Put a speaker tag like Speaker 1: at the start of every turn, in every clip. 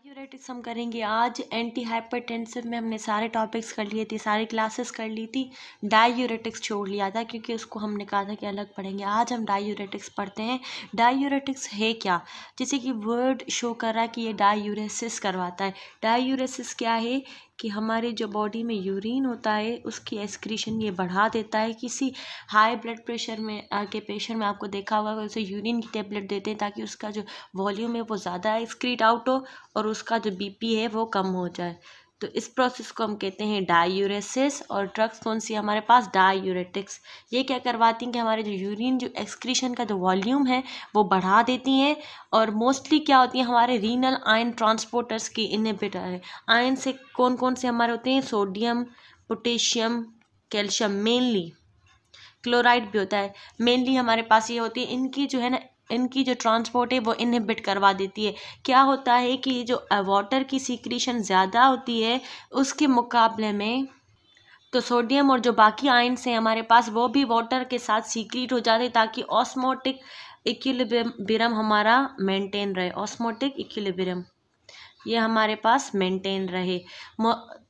Speaker 1: Diuretics हम करेंगे आज। एंटी हाइपरटेंसिव में हमने सारे टॉपिक्स कर लिए थे, सारी क्लासेस कर ली थी। डायूरेटिक्स छोड़ लिया था क्योंकि उसको हमने कहा था कि अलग पढ़ेंगे। आज हम डायूरेटिक्स पढ़ते हैं। डायूरेटिक्स है क्या, जैसे कि वर्ड शो कर रहा है कि ये डायूरेसिस करवाता है। डायूरेसिस क्या है कि हमारे जो बॉडी में यूरिन होता है उसकी एक्सक्रीशन ये बढ़ा देता है। किसी हाई ब्लड प्रेशर में के पेशेंट में आपको देखा होगा उसे यूरिन की टेबलेट देते हैं ताकि उसका जो वॉल्यूम है वो ज़्यादा एक्सक्रीट आउट हो और उसका जो बीपी है वो कम हो जाए। तो इस प्रोसेस को हम कहते हैं डायूरेसिस। और ड्रग्स कौन सी हमारे पास, डायूरेटिक्स। ये क्या करवाती हैं कि हमारे जो यूरिन जो एक्सक्रीशन का जो वॉल्यूम है वो बढ़ा देती हैं। और मोस्टली क्या होती है, हमारे रीनल आयन ट्रांसपोर्टर्स की इनहिबिटर है। आयन से कौन कौन से हमारे होते हैं, sodium, potassium, calcium, mainly chloride भी होता है। मेनली हमारे पास ये होती है, इनकी जो है ना, इनकी जो ट्रांसपोर्ट है वो इनहिबिट करवा देती है। क्या होता है कि जो वाटर की सीक्रेशन ज़्यादा होती है उसके मुकाबले में तो सोडियम और जो बाकी आयन्स हैं हमारे पास वो भी वाटर के साथ सीक्रेट हो जाते हैं ताकि ऑस्मोटिक इक्विलिब्रियम हमारा मेंटेन रहे। ऑस्मोटिक इक्विलिब्रियम ये हमारे पास मेंटेन रहे।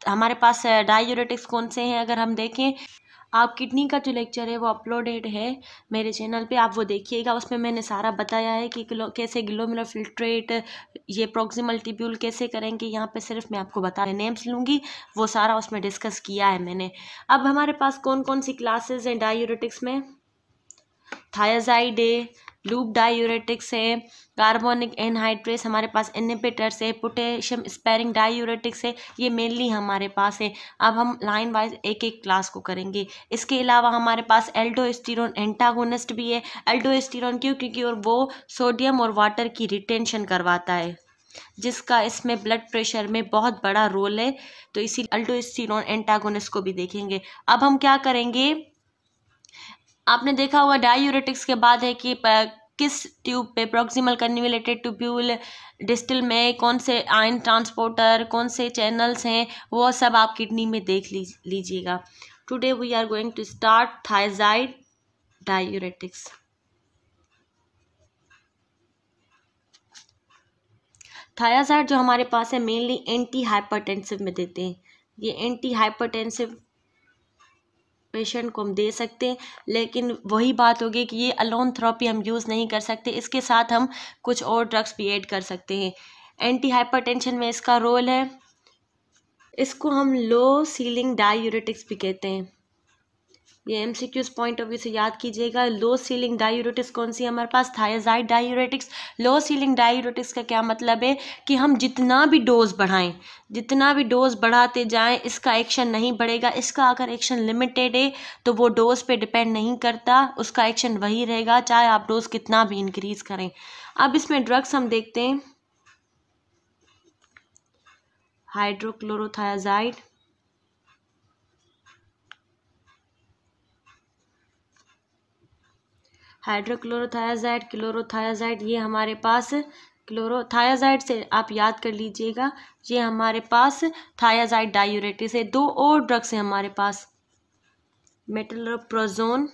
Speaker 1: हमारे पास डायूरेटिक्स कौन से हैं, अगर हम देखें, आप किडनी का जो लेक्चर है वो अपलोडेड है मेरे चैनल पे, आप वो देखिएगा। उसमें मैंने सारा बताया है कि कैसे ग्लोमेरुलर फिल्ट्रेट, ये प्रॉक्सिमल ट्यूब्यूल कैसे करेंगे। यहाँ पे सिर्फ मैं आपको बता नेम्स लूँगी, वो सारा उसमें डिस्कस किया है मैंने। अब हमारे पास कौन कौन सी क्लासेस हैं डायूरेटिक्स में, थायाजाइड है, लूप डायूरेटिक्स है, कार्बोनिक एनहाइड्रेस हमारे पास इनहिबिटर्स है, पोटेशियम स्पेरिंग डायूरेटिक्स है। ये मेनली हमारे पास है। अब हम लाइन वाइज एक एक क्लास को करेंगे। इसके अलावा हमारे पास एल्डोस्टेरोन एंटागोनिस्ट भी है। एल्डोस्टेरोन क्यों, क्योंकि और वो सोडियम और वाटर की रिटेंशन करवाता है जिसका इसमें ब्लड प्रेशर में बहुत बड़ा रोल है। तो इसी एल्डोस्टेरोन एंटागोनिस्ट को भी देखेंगे। अब हम क्या करेंगे, आपने देखा होगा डायूरेटिक्स के बाद है कि किस ट्यूब पे, प्रॉक्सिमल कन्वोल्यूटेड ट्यूब्यूल, डिस्टल में कौन से आयन ट्रांसपोर्टर, कौन से चैनल्स हैं, वो सब आप किडनी में देख लीजिएगा। Today we are going to start thiazide diuretics. Thiazide जो हमारे पास है मेनली एंटी हाइपरटेंसिव में देते हैं। ये एंटी हाइपरटेंसिव पेशेंट को हम दे सकते हैं, लेकिन वही बात होगी कि ये अलोन थेरेपी हम यूज़ नहीं कर सकते, इसके साथ हम कुछ और ड्रग्स भी ऐड कर सकते हैं। एंटी हाइपरटेंशन में इसका रोल है, इसको हम लो सीलिंग डायूरेटिक्स भी कहते हैं। ये एमसीक्यूज पॉइंट ऑफ व्यू से याद कीजिएगा। लो सीलिंग डायूरेटिक्स कौन सी हमारे पास, थायाजाइड डायूरेटिक्स। लो सीलिंग डायूरेटिक्स का क्या मतलब है कि हम जितना भी डोज बढ़ाएं, जितना भी डोज बढ़ाते जाएं, इसका एक्शन नहीं बढ़ेगा। इसका अगर एक्शन लिमिटेड है तो वो डोज पे डिपेंड नहीं करता, उसका एक्शन वही रहेगा चाहे आप डोज कितना भी इंक्रीज करें। अब इसमें ड्रग्स हम देखते हैं, हाइड्रोक्लोरोथायाजाइड, हाइड्रोक्लोरोथायाजाइड, क्लोरोथायाजाइड, ये हमारे पास क्लोरोथायाजाइड से आप याद कर लीजिएगा, ये हमारे पास थायाजाइड डायूरेटिक्स है। दो और ड्रग्स हैं हमारे पास, मेटलोप्रोजोन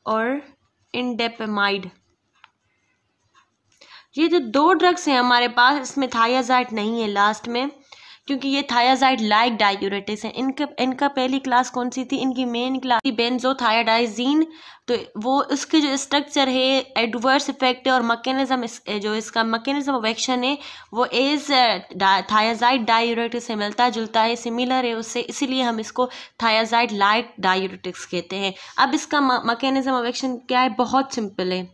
Speaker 1: और इंडेपेमाइड। ये जो दो ड्रग्स हैं हमारे पास, इसमें थायाजाइड नहीं है लास्ट में, क्योंकि ये थायाजाइड लाइक डायूरेटिक्स हैं। इनका पहली क्लास कौन सी थी, इनकी मेन क्लास थी बेंजोथायाडाइजीन। तो वो उसके जो स्ट्रक्चर है, एडवर्स इफेक्ट है और मैकेनिज्म, जो इसका मैकेनिज्म ऑफ एक्शन है वो एज थायाजाइड डायूरेटिक्स से मिलता जुलता है, सिमिलर है उससे, इसीलिए हम इसको थायाजाइड लाइक डायूरेटिक्स कहते हैं। अब इसका मैकेनिज्म ऑफ एक्शन क्या है, बहुत सिंपल है।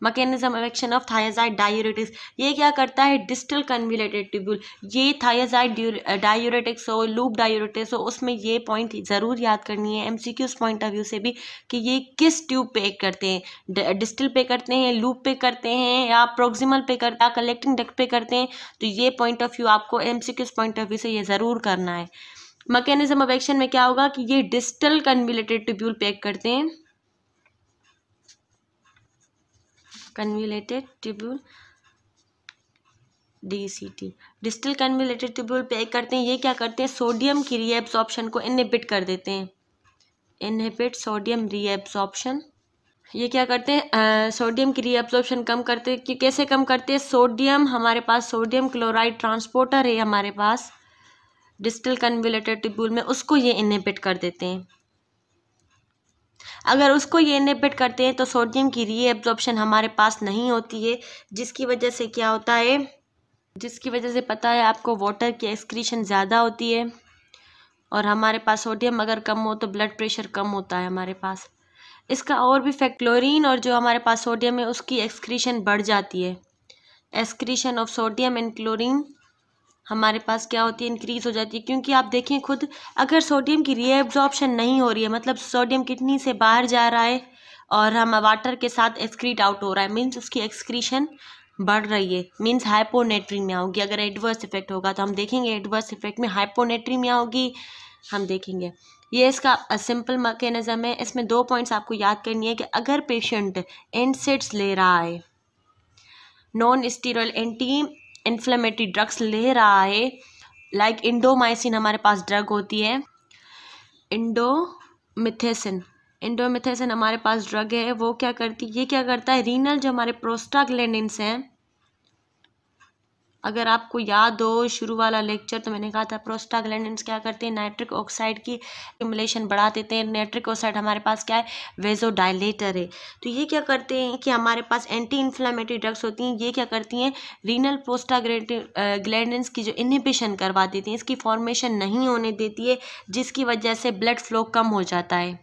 Speaker 1: Mechanism of action of thiazide diuretics, ये क्या करता है, डिस्टल कन्वोल्यूटेड ट्यूब्यूल, ये थायाजाइड डायूरेटिक्स हो, लूप डायूरेटिक्स हो, उसमें ये पॉइंट ज़रूर याद करनी है एमसीक्यूज पॉइंट ऑफ व्यू से भी, कि ये किस ट्यूब पे एक्ट करते हैं, डिस्टल पे करते हैं, लूप पे करते हैं, या प्रोक्सिमल पे करते हैं, कलेक्टिंग डक्ट पे करते हैं। तो ये पॉइंट ऑफ व्यू आपको एमसीक्यूज पॉइंट ऑफ व्यू से ये ज़रूर करना है। मैकेनिज्म ऑफ एक्शन में क्या होगा कि ये डिस्टल कन्वोल्यूटेड ट्यूब्यूल पे एक्ट करते हैं, convoluted tubule, DCT, distal convoluted tubule पे करते हैं। ये क्या करते हैं, सोडियम की रीएब्सॉर्प्शन को इनहिबिट कर देते हैं, इनहिबिट सोडियम रीएब्सॉर्प्शन। ये क्या करते हैं, सोडियम की रीअब्जॉर्प्शन कम करते हैं। कि कैसे कम करते हैं, सोडियम हमारे पास सोडियम क्लोराइड ट्रांसपोर्टर है हमारे पास डिस्टल कन्वोल्यूटेड ट्यूब्यूल में, उसको ये इनहिबिट कर देते हैं। अगर उसको ये इनहिबिट करते हैं तो सोडियम की रीअब्जॉर्प्शन हमारे पास नहीं होती है, जिसकी वजह से क्या होता है, जिसकी वजह से पता है आपको वाटर की एक्सक्रीशन ज़्यादा होती है, और हमारे पास सोडियम अगर कम हो तो ब्लड प्रेशर कम होता है हमारे पास। इसका और भी फैक्ट, क्लोरीन और जो हमारे पास सोडियम है उसकी एक्सक्रीशन बढ़ जाती है। Excretion of sodium and chlorine हमारे पास क्या होती है, इंक्रीज हो जाती है। क्योंकि आप देखें खुद, अगर सोडियम की रीएब्जॉर्प्शन नहीं हो रही है, मतलब सोडियम किडनी से बाहर जा रहा है और हम वाटर के साथ एक्सक्रीट आउट हो रहा है, मीन्स उसकी एक्सक्रीशन बढ़ रही है, मीन्स हाइपोनेट्रीमिया होगी। अगर एडवर्स इफेक्ट होगा तो हम देखेंगे एडवर्स इफेक्ट में हाइपोनेट्रीमिया होगी, हम देखेंगे। ये इसका सिंपल मैकेनिज्म है। इसमें 2 पॉइंट्स आपको याद करनी है कि अगर पेशेंट एनसेड्स ले रहा है, non steroid anti inflammatory drugs ले रहा है, लाइक इंडोमाइसिन हमारे पास ड्रग होती है, इंडोमिथेसिन हमारे पास ड्रग है। वो क्या करती है, ये क्या करता है, रीनल जो हमारे प्रोस्टाग्लैंडिन्स हैं, अगर आपको याद हो शुरू वाला लेक्चर तो मैंने कहा था प्रोस्टाग्लैंडिन्स क्या करते हैं, नाइट्रिक ऑक्साइड की एक्युमुलेशन बढ़ा देते हैं। नाइट्रिक ऑक्साइड हमारे पास क्या है, वेजोडाइलेटर है। तो ये क्या करते हैं कि हमारे पास एंटी इन्फ्लेमेटरी ड्रग्स होती हैं, ये क्या करती हैं, रीनल प्रोस्टाग्लैंडिन्स की जो इनहिबिशन करवा देती हैं, इसकी फॉर्मेशन नहीं होने देती है, जिसकी वजह से ब्लड फ्लो कम हो जाता है,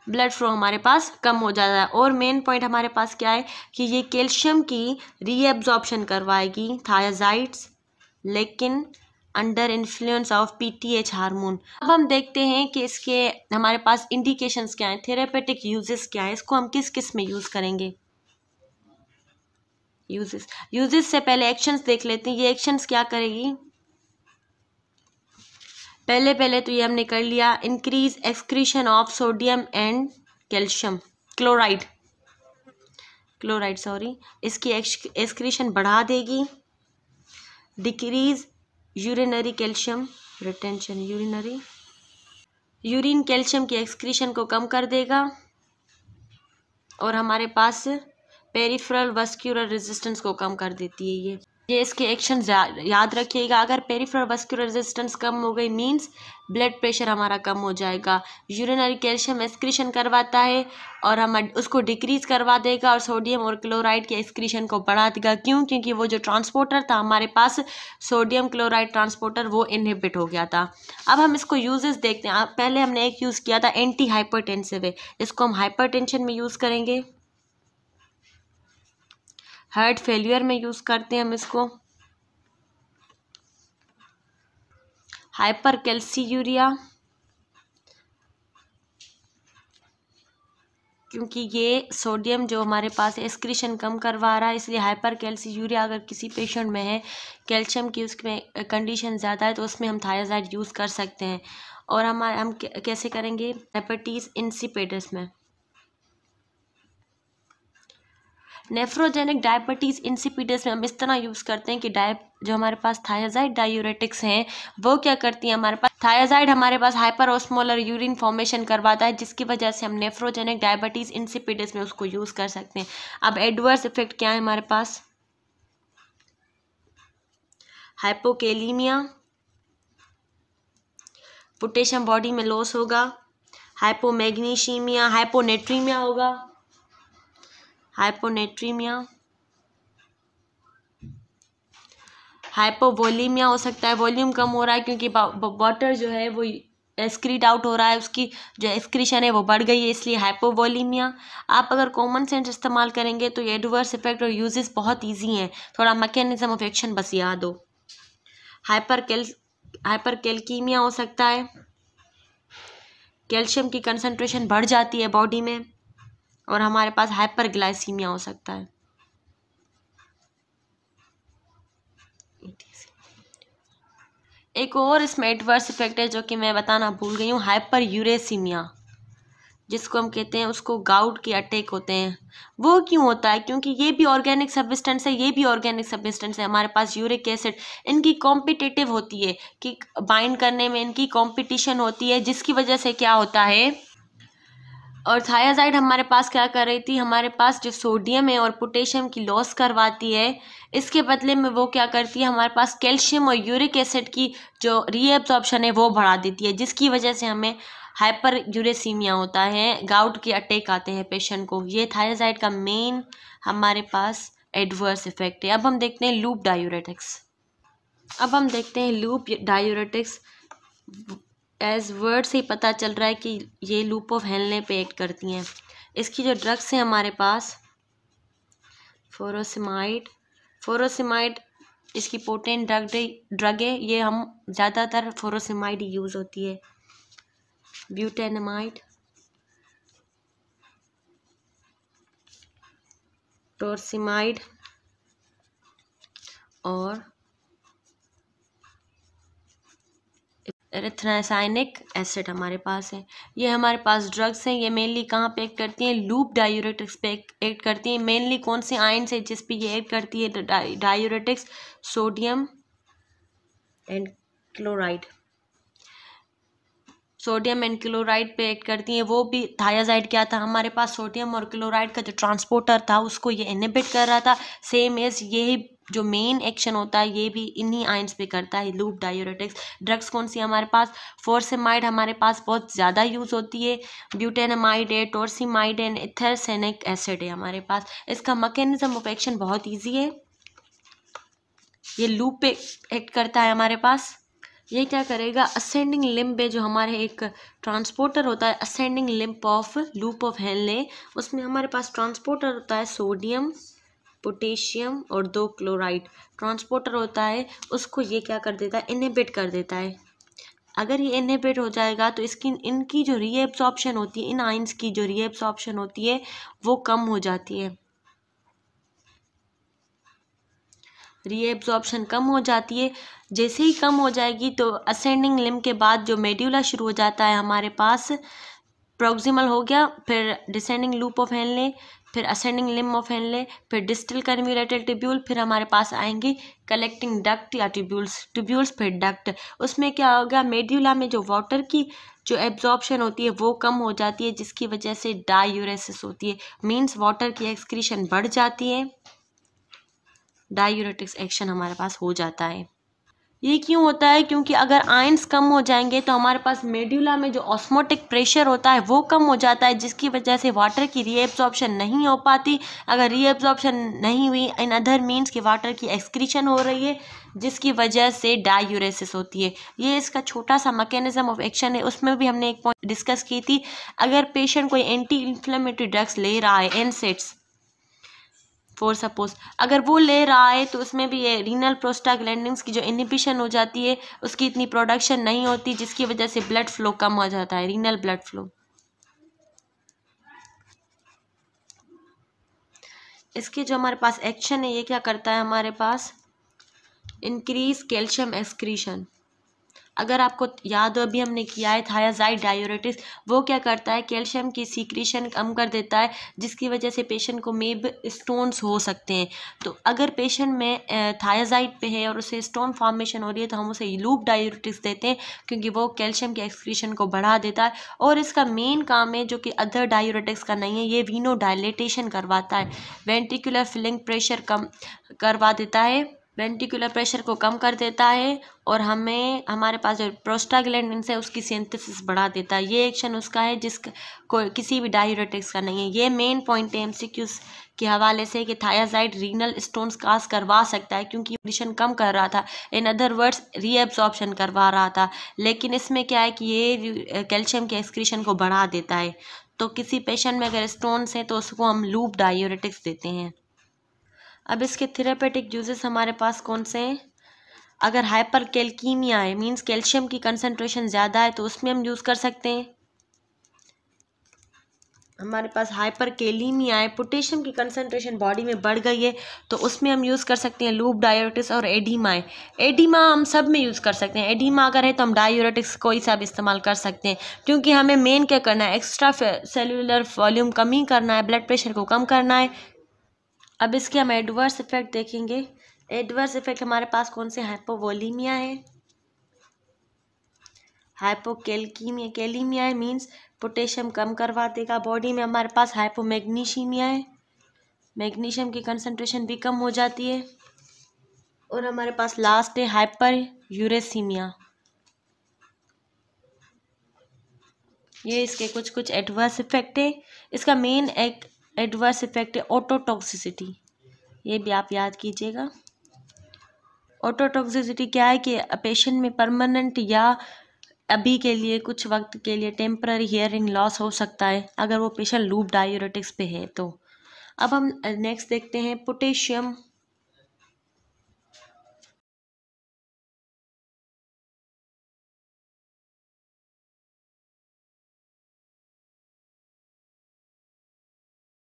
Speaker 1: ब्लड फ्लो हमारे पास कम हो जाता है। और मेन पॉइंट हमारे पास क्या है कि ये कैल्शियम की रीएब्जॉर्प्शन करवाएगी थायाजाइड्स, लेकिन under influence of PTH hormone. अब हम देखते हैं कि इसके हमारे पास इंडिकेशंस क्या हैं, थेरेपेटिक यूजेस क्या है, इसको हम किस किस में यूज़ करेंगे। यूजेस से पहले एक्शंस देख लेते हैं। ये एक्शंस क्या करेगी, पहले तो ये हमने कर लिया, increase excretion of sodium and calcium chloride इसकी एक्सक्रीशन बढ़ा देगी। Decrease urinary calcium retention, urine calcium की एक्सक्रीशन को कम कर देगा। और हमारे पास पेरिफेरल वस्कुलर रेजिस्टेंस को कम कर देती है ये इसके एक्शन याद रखिएगा। अगर पेरिफेरल वस्कुलर रेजिस्टेंस कम हो गई मींस ब्लड प्रेशर हमारा कम हो जाएगा। यूरिनरी कैल्शियम एक्सक्रीशन करवाता है और हम उसको डिक्रीज करवा देगा, और सोडियम और क्लोराइड के एक्सक्रीशन को बढ़ा देगा। क्यों? क्योंकि वो जो ट्रांसपोर्टर था हमारे पास, सोडियम क्लोराइड ट्रांसपोर्टर, वो इनहिबिट हो गया था। अब हम इसको यूजेस देखते हैं। पहले हमने एक यूज़ किया था एंटी हाइपरटेंसिव है, इसको हम हाइपरटेंशन में यूज़ करेंगे, हार्ट फेलियर में यूज़ करते हैं हम इसको, हाइपरकैल्सीयूरिया, क्योंकि ये सोडियम जो हमारे पास एक्सक्रीशन कम करवा रहा है, इसलिए हाइपरकैल्सीयूरिया अगर किसी पेशेंट में है, कैल्शियम की उसमें कंडीशन ज़्यादा है, तो उसमें हम थायाजाइड यूज़ कर सकते हैं। और हम कैसे करेंगे, डायबिटीज़ इंसिपिडस में, नेफ्रोजेनिक डायबिटीज़ इंसिपिडस में हम इस तरह यूज़ करते हैं कि जो हमारे पास थायाजाइड डायूरेटिक्स हैं वो क्या करती हैं, हमारे पास थायाजाइड हमारे पास हाइपर ऑस्मोलर यूरिन फॉर्मेशन करवाता है, जिसकी वजह से हम नेफ्रोजेनिक डायबिटीज़ इंसिपिडस में उसको यूज़ कर सकते हैं। अब एडवर्स इफेक्ट क्या है हमारे पास, हाइपोकेलीमिया, पोटेशियम बॉडी में लॉस होगा, हाइपोमैग्नीशियमिया, हाइपोनेट्रीमिया होगा, हाइपोवोलीमिया हो सकता है, वॉल्यूम कम हो रहा है क्योंकि वाटर जो है वो एक्सक्रीट आउट हो रहा है, उसकी जो एक्सक्रीशन है वो बढ़ गई है, इसलिए हाइपोवोलीमिया। आप अगर कॉमन सेंस इस्तेमाल करेंगे तो ये एडवर्स इफेक्ट और यूजेस बहुत ईजी हैं, थोड़ा मैकेनिज्म ऑफ एक्शन बस याद हो। हाइपरकैल्कीमिया हो सकता है, कैल्शियम की कंसंट्रेशन बढ़ जाती है बॉडी में, और हमारे पास हाइपरग्लाइसीमिया हो सकता है। एक और इसमें एडवर्स इफेक्ट है जो कि मैं बताना भूल गई हूँ, हाइपर यूरेसीमिया, जिसको हम कहते हैं, उसको गाउट के अटैक होते हैं। वो क्यों होता है? क्योंकि ये भी ऑर्गेनिक सब्सटेंस है, ये भी ऑर्गेनिक सब्सटेंस है। हमारे पास यूरिक एसिड, इनकी कॉम्पिटिटिव होती है कि बाइंड करने में इनकी कॉम्पिटिशन होती है, जिसकी वजह से क्या होता है, और थायाजाइड हमारे पास क्या कर रही थी, हमारे पास जो सोडियम है और पोटेशियम की लॉस करवाती है, इसके बदले में वो क्या करती है, हमारे पास कैल्शियम और यूरिक एसिड की जो रीएब्जॉर्प्शन है वो बढ़ा देती है, जिसकी वजह से हमें हाइपर यूरेसीमिया होता है, गाउट के अटैक आते हैं पेशेंट को। ये थायाजाइड का मेन हमारे पास एडवर्स इफेक्ट है। अब हम देखते हैं लूप डायूरेटिक्स। एज वर्ड से ही पता चल रहा है कि ये लूप ऑफ हेनले पे एक्ट करती हैं। इसकी जो ड्रग्स हैं हमारे पास फोरोसिमाइड इसकी पोटेंट ड्रग है। ये हम ज़्यादातर फोरोसिमाइड ही यूज़ होती है। ब्यूटेनामाइड, टोरसिमाइड और एरिथ्रोसाइनिक एसिड हमारे पास है। ये हमारे पास ड्रग्स हैं। ये मेनली कहाँ पे एक्ट करती हैं, लूप डायूरेटिक्स पे एक्ट करती हैं। मेनली कौन से आयन से जिस पे ये एक्ट करती है डायूरेटिक्स, सोडियम एंड क्लोराइड पे एक्ट करती हैं। वो भी थायाजाइड क्या था, हमारे पास सोडियम और क्लोराइड का जो ट्रांसपोर्टर था उसको ये इनहिबिट कर रहा था। सेम एज यही जो मेन एक्शन होता है ये भी इन्हीं आयंस पे करता है, लूप डायूरेटिक्स। ड्रग्स कौन सी हमारे पास, फोर्सेमाइड हमारे पास बहुत ज़्यादा यूज़ होती है, ब्यूटेनामाइड है, टोरसिमाइड है, एथरसेनिक एसिड है हमारे पास। इसका मैकेनिज्म ऑफ एक्शन बहुत ईजी है। ये लूप पे एक्ट करता है हमारे पास। ये क्या करेगा, असेंडिंग लिम्ब पे जो हमारे एक ट्रांसपोर्टर होता है, ascending limb of loop of Henle, उसमें हमारे पास ट्रांसपोर्टर होता है सोडियम, पोटेशियम और 2 क्लोराइड ट्रांसपोर्टर होता है। उसको ये क्या कर देता है, इनहिबिट कर देता है। अगर ये इनहिबिट हो जाएगा तो इनकी जो रीएब्सॉर्प्शन होती है, इन आयंस की जो रीएब्सॉर्प्शन होती है वो कम हो जाती है। रीएब्जॉर्प्शन कम हो जाती है। जैसे ही कम हो जाएगी तो असेंडिंग लिम्ब के बाद जो मेड्यूला शुरू हो जाता है हमारे पास, प्रॉक्सिमल हो गया, फिर डिसेंडिंग लूप ऑफ हेनले, फिर असेंडिंग लिम्ब ऑफ हेनले, फिर डिस्टल कन्व्यूलेटेड ट्यूब्यूल, फिर हमारे पास आएंगे कलेक्टिंग डक्ट या ट्यूब्यूल्स फिर डक्ट। उसमें क्या होगा, मेड्यूला में जो वाटर की जो एब्जॉर्प्शन होती है वो कम हो जाती है, जिसकी वजह से डायूरेसिस होती है, मीन्स वाटर की एक्सक्रीशन बढ़ जाती है, डायूरेटिक्स एक्शन हमारे पास हो जाता है। ये क्यों होता है, क्योंकि अगर आयंस कम हो जाएंगे तो हमारे पास मेड्यूला में जो ऑस्मोटिक प्रेशर होता है वो कम हो जाता है, जिसकी वजह से वाटर की रीएब्जॉर्प्शन नहीं हो पाती। अगर रीएब्जॉर्प्शन नहीं हुई, इन अदर मीन्स कि वाटर की एक्सक्रीशन हो रही है, जिसकी वजह से डायूरेसिस होती है। ये इसका छोटा सा मैकेनिज्म ऑफ एक्शन है। उसमें भी हमने एक पॉइंट डिस्कस की थी, अगर पेशेंट कोई एंटी इन्फ्लेमेटरी ड्रग्स ले रहा है, एनसेड्स फॉर सपोज, अगर वो ले रहा है तो उसमें भी ये रीनल प्रोस्टाग्लैंडिन्स की जो इनहिबिशन हो जाती है, उसकी इतनी प्रोडक्शन नहीं होती, जिसकी वजह से ब्लड फ्लो कम हो जाता है, रीनल ब्लड फ्लो। इसके जो हमारे पास एक्शन है, ये क्या करता है, हमारे पास इंक्रीज कैल्शियम एक्सक्रीशन। अगर आपको याद हो, अभी हमने किया है थायाजाइड डायूरेटिक्स, वो क्या करता है, कैल्शियम की सीक्रेशन कम कर देता है, जिसकी वजह से पेशेंट को मेब स्टोन्स हो सकते हैं। तो अगर पेशेंट में थायाजाइड पे है और उसे स्टोन फॉर्मेशन हो रही है तो हम उसे लूप डायूरेटिक्स देते हैं, क्योंकि वो कैल्शियम की एक्सक्रीशन को बढ़ा देता है। और इसका मेन काम है जो कि अदर डायूरेटिक्स का नहीं है, ये वीनो डायलेटेशन करवाता है, वेंट्रिकुलर फिलिंग प्रेशर कम करवा देता है, वेंट्रिकुलर प्रेशर को कम कर देता है, और हमें हमारे पास जो प्रोस्टाग्लैंडिन्स है उसकी सिंथेसिस बढ़ा देता है। ये एक्शन उसका है जिसका कोई किसी भी डायूरेटिक्स का नहीं है। ये मेन पॉइंट है एमसीक्यूज के हवाले से कि थायाजाइड रीनल स्टोन्स काज करवा सकता है, क्योंकि पोजिशन कम कर रहा था, इन अदर वर्ड्स रीएब्जॉर्प्शन करवा रहा था। लेकिन इसमें क्या है कि ये कैल्शियम के एक्सक्रीशन को बढ़ा देता है। तो किसी पेशेंट में अगर स्टोन्स हैं तो उसको हम लूप डायूरेटिक्स देते हैं। अब इसके थेरेपेटिक यूजेस हमारे पास कौन से हैं, अगर हाइपर कैल्कीमिया है, मीन्स कैल्शियम की कंसंट्रेशन ज़्यादा है, तो उसमें हम यूज़ कर सकते हैं। हमारे पास हाइपर कैलीमिया है, पोटेशियम की कंसंट्रेशन बॉडी में बढ़ गई है, तो उसमें हम यूज़ कर सकते हैं लूप डायूरेटिक्स। और एडिमा है, एडिमा हम सब में यूज़ कर सकते हैं। एडिमा अगर है तो हम डायूरेटिक्स कोई सा भी इस्तेमाल कर सकते हैं, क्योंकि हमें मेन क्या करना है, एक्स्ट्रा सेलुलर वॉल्यूम कमी करना है, ब्लड प्रेशर को कम करना है। अब इसके हम एडवर्स इफेक्ट देखेंगे। एडवर्स इफेक्ट हमारे पास कौन से, हाइपोवोलीमिया है, हाइपोकैल्कीमिया, कैलीमिया है मीन्स पोटेशियम कम करवा देगा। बॉडी में हमारे पास हाइपोमैग्नीशीमिया है, मैग्नीशियम की कंसंट्रेशन भी कम हो जाती है। और हमारे पास लास्ट है हाइपर यूरेसीमिया। ये इसके कुछ कुछ एडवर्स इफेक्ट है। इसका मेन एक एडवर्स इफेक्ट है ऑटोटॉक्सिसिटी, ये भी आप याद कीजिएगा। ऑटोटॉक्सिसिटी क्या है कि पेशेंट में परमानेंट या अभी के लिए कुछ वक्त के लिए टेम्पररी हियरिंग लॉस हो सकता है अगर वो पेशेंट लूप डायूरेटिक्स पे है तो। अब हम नेक्स्ट देखते हैं पोटेशियम